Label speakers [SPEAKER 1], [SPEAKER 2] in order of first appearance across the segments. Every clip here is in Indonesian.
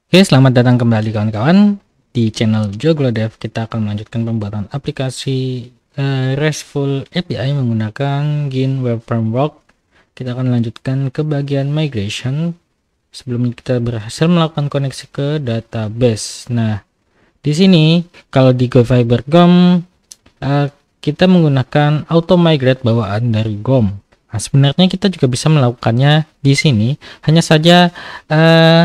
[SPEAKER 1] Oke, selamat datang kembali kawan-kawan di channel Joglodev. Kita akan melanjutkan pembuatan aplikasi RESTful API menggunakan Gin Web Framework. Kita akan lanjutkan ke bagian migration. Sebelum kita berhasil melakukan koneksi ke database. Nah, di sini kalau di GoFiber.com kita menggunakan auto migrate bawaan dari GOM. Nah, sebenarnya kita juga bisa melakukannya di sini. Hanya saja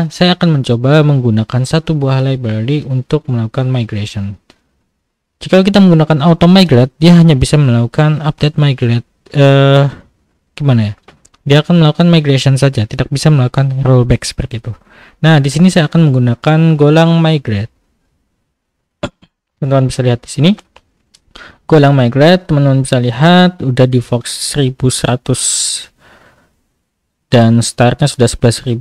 [SPEAKER 1] saya akan mencoba menggunakan satu buah library untuk melakukan migration. Jika kita menggunakan auto migrate, dia hanya bisa melakukan update migrate. Gimana ya? Dia akan melakukan migration saja, tidak bisa melakukan rollback seperti itu. Nah, di sini saya akan menggunakan golang migrate. Teman-teman bisa lihat di sini. Golang migrate, teman-teman bisa lihat udah di Fox 1100 dan startnya sudah 11.000.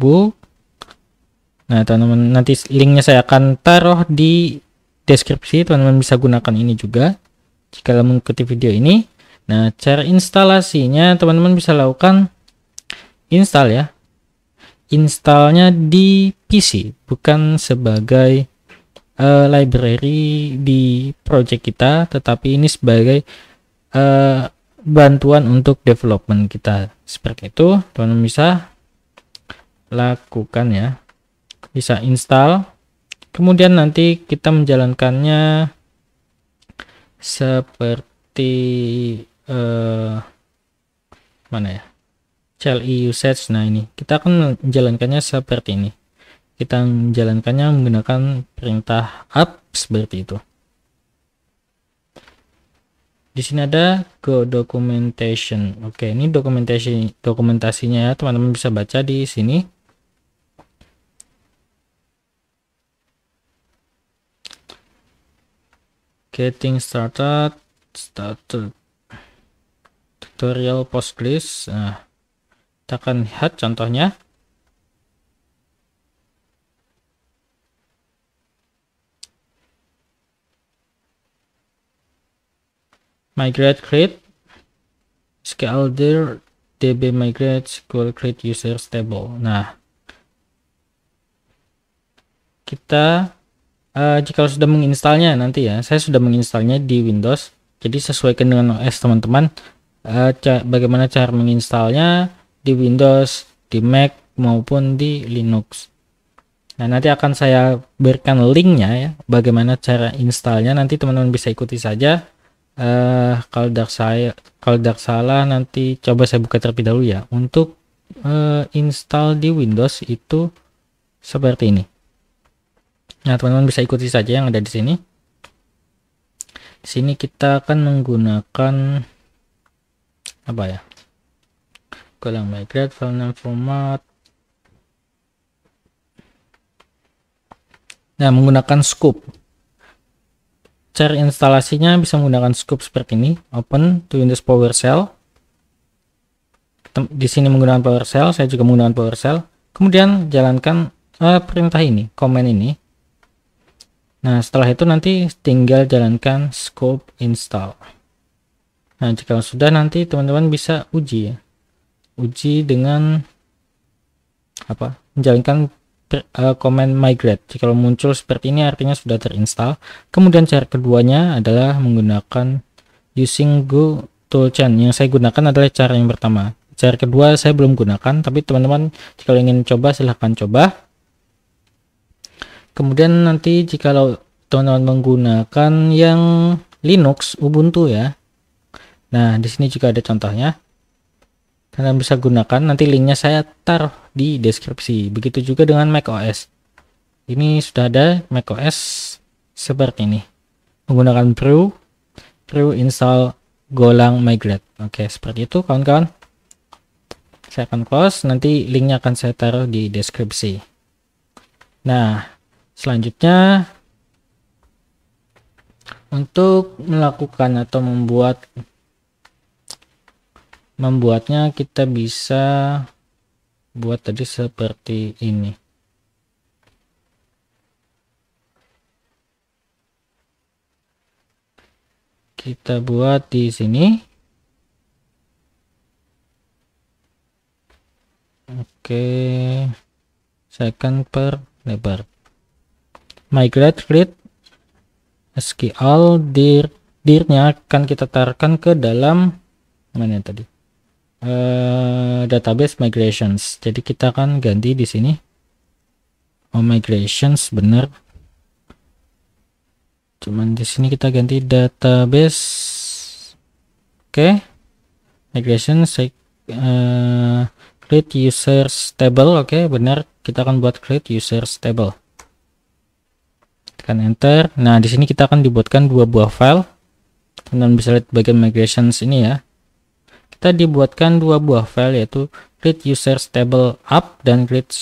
[SPEAKER 1] Nah, teman-teman, nanti linknya saya akan taruh di deskripsi. Teman-teman bisa gunakan ini juga jika mengikuti video ini. Nah, cara instalasinya teman-teman bisa lakukan install ya. Installnya di PC, bukan sebagai library di project kita, tetapi ini sebagai bantuan untuk development kita. Seperti itu, teman-teman bisa lakukan ya. Bisa install, kemudian nanti kita menjalankannya seperti mana ya, CLI usage. Nah, ini kita akan menjalankannya seperti ini. Kita menjalankannya menggunakan perintah up seperti itu. Di sini ada go documentation. Oke, ini dokumentasinya ya, teman-teman bisa baca di sini. Getting started tutorial Postgres. Nah, kita akan lihat contohnya. Migrate create scalder db migrate SQL create user stable. Nah, kita jika sudah menginstalnya nanti ya, saya sudah menginstalnya di Windows, jadi sesuaikan dengan OS teman-teman. Bagaimana cara menginstalnya di Windows, di Mac maupun di Linux. Nah, nanti akan saya berikan linknya ya, bagaimana cara installnya. Nanti teman-teman bisa ikuti saja. Kalau tidak salah nanti coba saya buka terlebih dahulu ya. Untuk install di Windows itu seperti ini. Nah, teman-teman bisa ikuti saja yang ada di sini. Di sini kita akan menggunakan apa ya? Golang migrate file name format. Nah, menggunakan scoop. Cara instalasinya bisa menggunakan scoop seperti ini. Open to Windows PowerShell. Di sini menggunakan PowerShell, saya juga menggunakan PowerShell. Kemudian jalankan perintah ini, command ini. Nah, setelah itu nanti tinggal jalankan scope install. Nah, jika sudah nanti teman-teman bisa uji ya. Uji dengan apa? Menjalankan command migrate. Jika muncul seperti ini artinya sudah terinstall. Kemudian cara keduanya adalah menggunakan using Go toolchain. Yang saya gunakan adalah cara yang pertama. Cara kedua saya belum gunakan, tapi teman-teman jika ingin coba silahkan coba. Kemudian nanti jika teman-teman menggunakan yang Linux Ubuntu ya. Nah, di sini juga ada contohnya. Kalian bisa gunakan, nanti linknya saya taruh di deskripsi. Begitu juga dengan macOS. Ini sudah ada macOS seperti ini. Menggunakan brew install golang migrate. Oke, seperti itu kawan-kawan. Saya akan close, nanti linknya akan saya taruh di deskripsi. Nah, selanjutnya untuk melakukan atau membuatnya kita bisa buat tadi seperti ini. Kita buat di sini. Oke, saya akan per lebar. migrate read SQL dir-nya akan kita taruhkan ke dalam mana tadi, database migrations. Jadi kita akan ganti di sini, migrations benar, cuman di sini kita ganti database. Oke, migrations create users table. Oke, benar, kita akan buat create users table, tekan enter. Nah, di sini kita akan dibuatkan dua buah file. Teman bisa lihat bagian migrations ini ya, kita dibuatkan dua buah file, yaitu create users table up dan create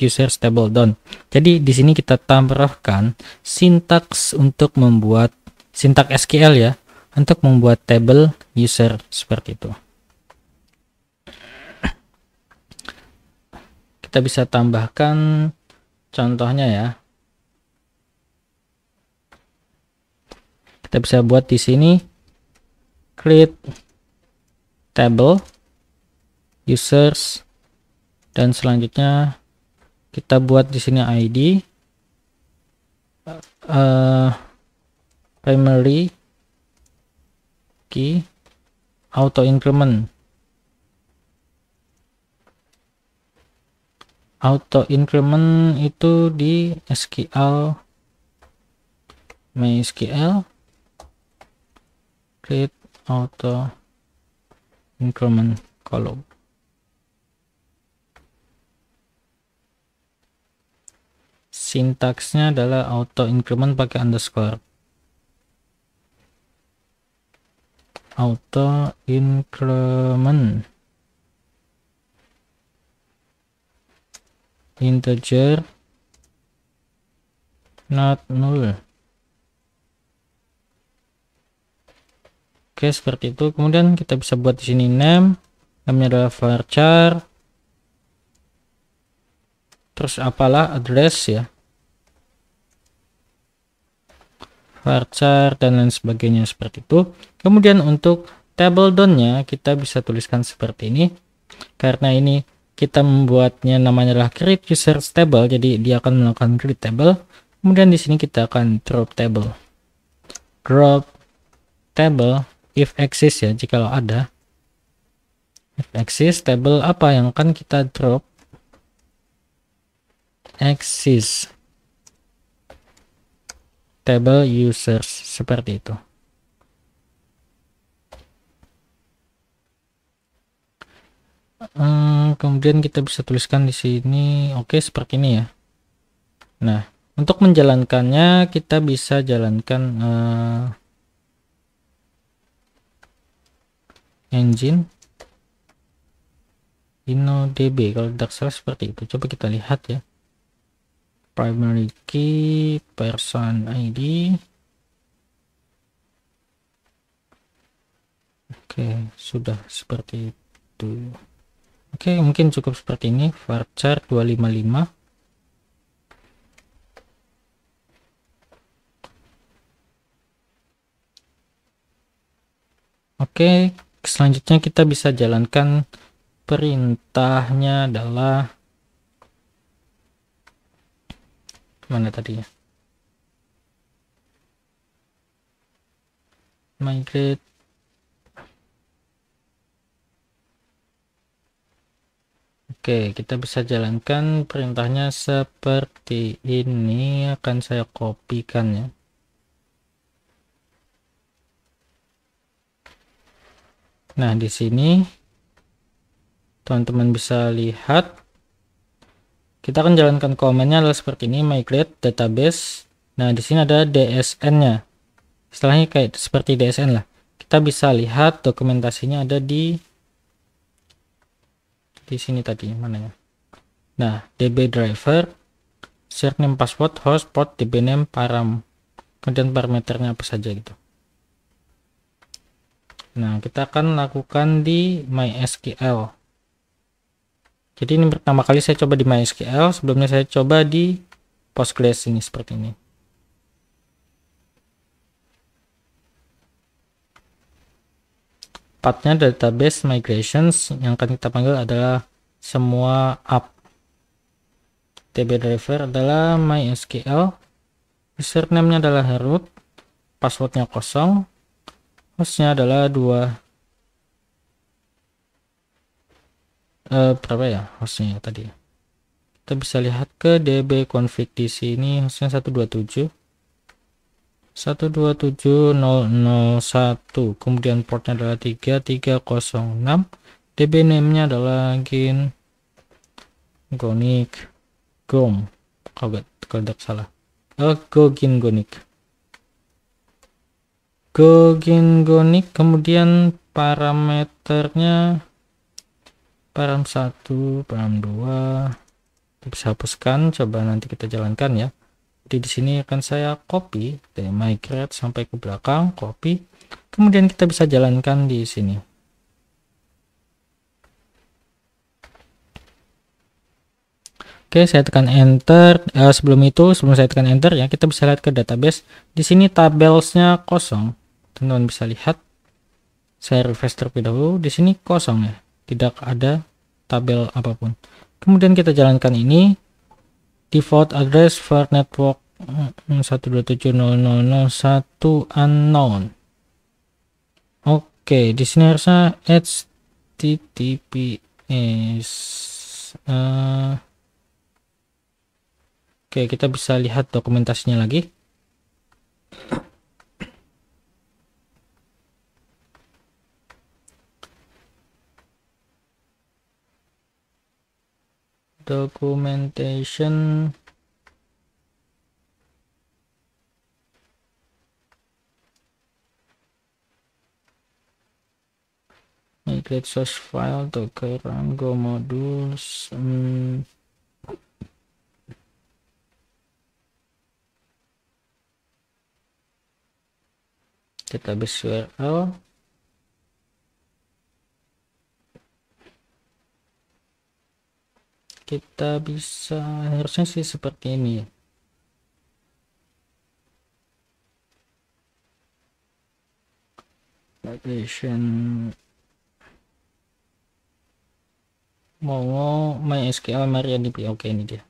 [SPEAKER 1] users table down. Jadi di sini kita tambahkan sintaks untuk membuat sintaks SQL ya, untuk membuat table user seperti itu. Kita bisa tambahkan contohnya ya. Kita bisa buat di sini create table users, dan selanjutnya kita buat di sini ID primary key auto increment. Auto increment itu di SQL MySQL create auto increment column. Sintaksnya adalah auto increment pakai underscore. Auto increment integer not null. Oke, seperti itu. Kemudian kita bisa buat di sini namanya adalah varchar, terus apalah address ya, varchar dan lain sebagainya seperti itu. Kemudian untuk table down-nya kita bisa tuliskan seperti ini, karena ini kita membuatnya namanya adalah create users table, jadi dia akan melakukan create table. Kemudian di sini kita akan drop table if exist ya, jikalau ada. If exist table apa yang akan kita drop? Exist table users, seperti itu. Kemudian kita bisa tuliskan di sini, oke, seperti ini ya. Nah, untuk menjalankannya kita bisa jalankan engine InnoDB kalau tidak salah seperti itu. Coba kita lihat ya. Primary key, person ID. Oke, sudah seperti itu. Oke, mungkin cukup seperti ini. Varchar 255. Oke, selanjutnya kita bisa jalankan perintahnya adalah mana tadi ya? Migrate. Oke, kita bisa jalankan perintahnya seperti ini. Akan saya kopikan ya. Nah, di sini teman-teman bisa lihat kita akan jalankan komennya adalah seperti ini, migrate database. Nah, di sini ada DSN-nya. Istilahnya kayak seperti DSN lah. Kita bisa lihat dokumentasinya ada di sini tadi, mana ya? Nah, DB driver, surname, password, host, port, DB name, param. Kemudian parameternya apa saja gitu. Nah, kita akan lakukan di MySQL. Jadi ini pertama kali saya coba di MySQL, sebelumnya saya coba di Postgres ini seperti ini. Pathnya database migrations, yang akan kita panggil adalah semua up. DB driver adalah MySQL, username-nya adalah root, passwordnya kosong, hostnya adalah 2, berapa ya hostnya tadi. Kita bisa lihat ke db config di sini, hostnya 127.127.001, kemudian portnya adalah 3306, db name-nya adalah gin gonik gom, kalau tidak salah, gogin gonik, kemudian parameternya param 1, param 2, bisa hapuskan, coba nanti kita jalankan ya. Jadi di sini akan saya copy dari migrate sampai ke belakang, copy, kemudian kita bisa jalankan di sini. Oke, saya tekan enter. Sebelum saya tekan enter ya, kita bisa lihat ke database. Di sini tabelsnya kosong, teman-teman bisa lihat. Saya refresh terlebih dahulu. Di sini kosong ya, tidak ada tabel apapun. Kemudian kita jalankan ini, default address for network 127.0.0.1 unknown. Oke, di sini harusnya https. Oke, kita bisa lihat dokumentasinya lagi. Documentation. Migrate source file, docker run, go modules. Database URL. Kita bisa, harusnya sih seperti ini ya. Migration mau MySQL MariaDB. Oke, ini dia.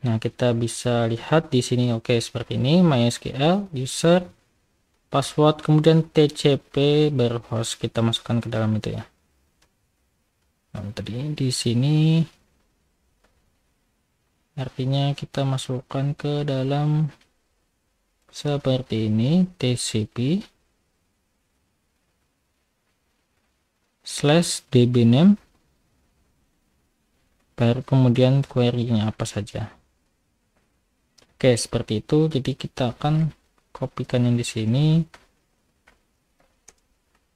[SPEAKER 1] Nah, kita bisa lihat di sini. Oke, seperti ini, MySQL user, password, kemudian TCP baru host, kita masukkan ke dalam itu ya. Nah, tadi di sini artinya kita masukkan ke dalam seperti ini, TCP / dbname, baru kemudian query-nya apa saja. Oke, seperti itu. Jadi kita akan kopikan yang di sini,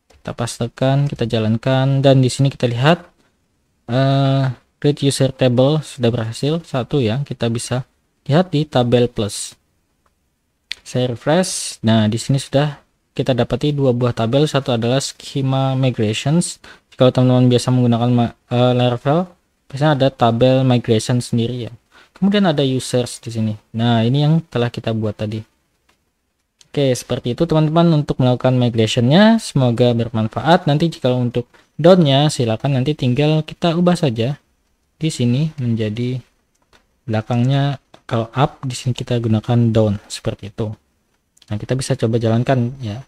[SPEAKER 1] kita pastekan, kita jalankan, dan di sini kita lihat create user table sudah berhasil satu ya. Kita bisa lihat di tabel plus. Saya refresh. Nah, di sini sudah kita dapati 2 buah tabel. Satu adalah schema migrations. Kalau teman-teman biasa menggunakan Laravel, biasanya ada tabel migration sendiri ya. Kemudian ada users di sini. Nah, ini yang telah kita buat tadi. Oke, seperti itu teman-teman untuk melakukan migrationnya. Semoga bermanfaat. Nanti jika untuk down-nya, silakan nanti tinggal kita ubah saja di sini menjadi belakangnya. Kalau up, di sini kita gunakan down seperti itu. Nah, kita bisa coba jalankan ya.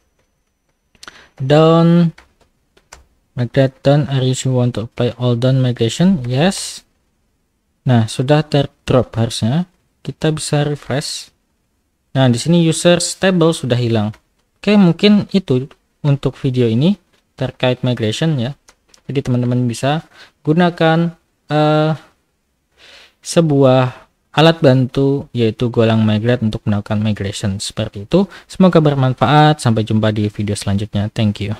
[SPEAKER 1] Down migrate down. Are you sure want to apply all down migration? Yes. Nah, sudah terdrop harusnya. Kita bisa refresh. Nah, di sini users table sudah hilang. Oke, mungkin itu untuk video ini terkait migration ya. Jadi teman-teman bisa gunakan sebuah alat bantu yaitu Golang Migrate untuk melakukan migration seperti itu. Semoga bermanfaat. Sampai jumpa di video selanjutnya. Thank you.